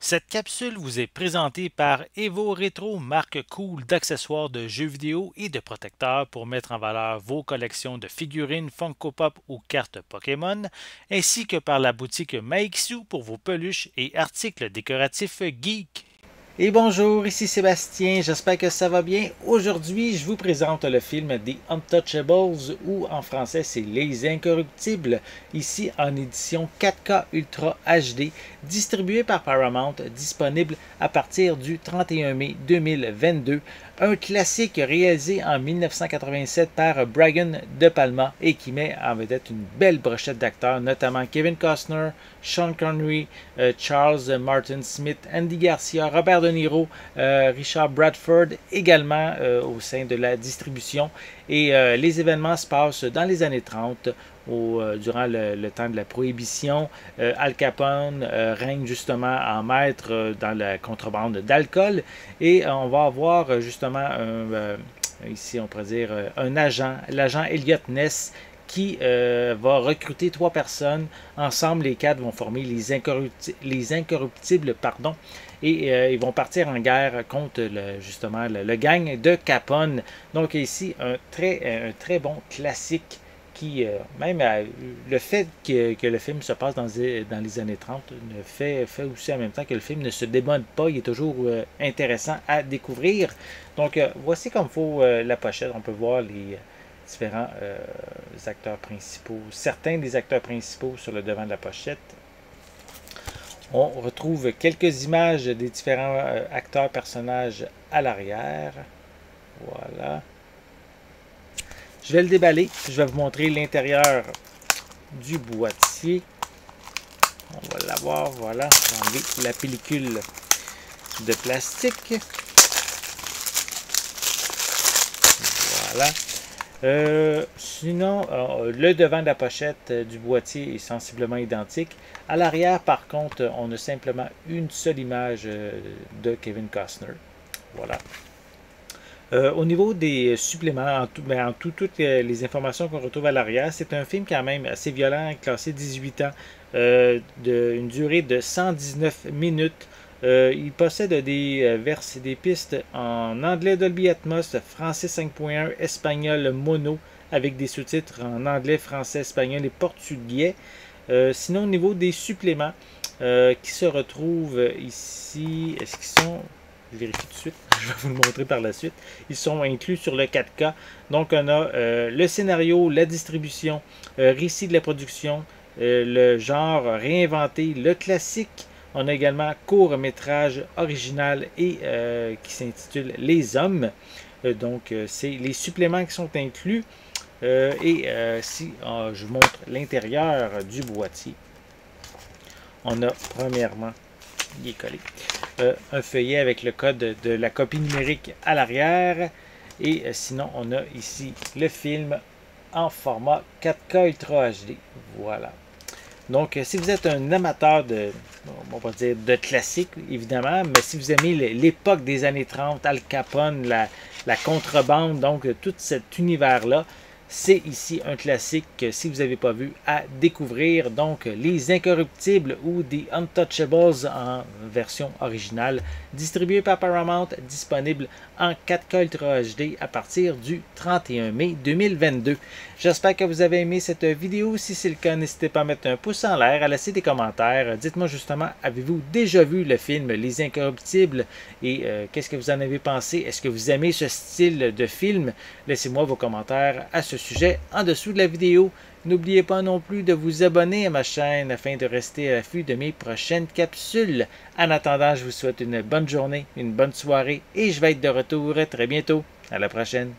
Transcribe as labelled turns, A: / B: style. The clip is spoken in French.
A: Cette capsule vous est présentée par Evo Retro, marque cool d'accessoires de jeux vidéo et de protecteurs pour mettre en valeur vos collections de figurines Funko Pop ou cartes Pokémon, ainsi que par la boutique Maixu pour vos peluches et articles décoratifs geek. Et bonjour, ici Sébastien, j'espère que ça va bien. Aujourd'hui, je vous présente le film The Untouchables ou en français c'est Les Incorruptibles, ici en édition 4K Ultra HD, distribué par Paramount, disponible à partir du 31 mai 2022. Un classique réalisé en 1987 par Brian De Palma et qui met en vedette une belle brochette d'acteurs, notamment Kevin Costner, Sean Connery, Charles Martin Smith, Andy Garcia, Robert De Niro, Richard Bradford également au sein de la distribution. Et les événements se passent dans les années 30, durant le temps de la prohibition. Al Capone règne justement en maître dans la contrebande d'alcool. Et on va avoir justement ici on pourrait dire un agent, l'agent Elliot Ness, qui va recruter 3 personnes. Ensemble, les 4 vont former les Incorruptibles, pardon, et ils vont partir en guerre contre justement le gang de Capone. Donc ici, un très bon classique qui, même le fait que le film se passe dans les années 30, fait aussi en même temps que le film ne se démode pas, il est toujours intéressant à découvrir. Donc voici comme il faut la pochette, on peut voir les différents acteurs principaux, certains des acteurs principaux sur le devant de la pochette. On retrouve quelques images des différents acteurs, personnages à l'arrière. Voilà. Je vais le déballer. Je vais vous montrer l'intérieur du boîtier. On va l'avoir. Voilà. Je vais enlever la pellicule de plastique. Voilà. Sinon, le devant de la pochette du boîtier est sensiblement identique. À l'arrière, par contre, on a simplement une seule image de Kevin Costner. Voilà. Au niveau des suppléments, toutes les informations qu'on retrouve à l'arrière, c'est un film quand même assez violent, classé 18 ans, d'une durée de 119 minutes. Il possède des pistes en anglais Dolby Atmos, français 5.1, espagnol mono, avec des sous-titres en anglais, français, espagnol et portugais. Sinon, au niveau des suppléments qui se retrouvent ici, est-ce qu'ils sont... Je vérifie tout de suite, je vais vous le montrer par la suite. Ils sont inclus sur le 4K. Donc, on a le scénario, la distribution, récit de la production, le genre réinventé, le classique. On a également court-métrage original et qui s'intitule Les Hommes. Donc, c'est les suppléments qui sont inclus. Si je vous montre l'intérieur du boîtier, on a premièrement, il est collé, un feuillet avec le code de la copie numérique à l'arrière. Et sinon, on a ici le film en format 4K Ultra HD. Voilà. Donc, si vous êtes un amateur on va dire de classique, évidemment, mais si vous aimez l'époque des années 30, Al Capone, la contrebande, donc tout cet univers-là, c'est ici un classique que si vous n'avez pas vu à découvrir. Donc, Les Incorruptibles ou The Untouchables en version originale, distribué par Paramount, disponible en 4K Ultra HD à partir du 31 mai 2022. J'espère que vous avez aimé cette vidéo. Si c'est le cas, n'hésitez pas à mettre un pouce en l'air, à laisser des commentaires. Dites-moi justement, avez-vous déjà vu le film Les Incorruptibles et qu'est-ce que vous en avez pensé? Est-ce que vous aimez ce style de film? Laissez-moi vos commentaires à ce sujet en dessous de la vidéo. N'oubliez pas non plus de vous abonner à ma chaîne afin de rester à l'affût de mes prochaines capsules. En attendant, je vous souhaite une bonne journée, une bonne soirée et je vais être de retour très bientôt. À la prochaine.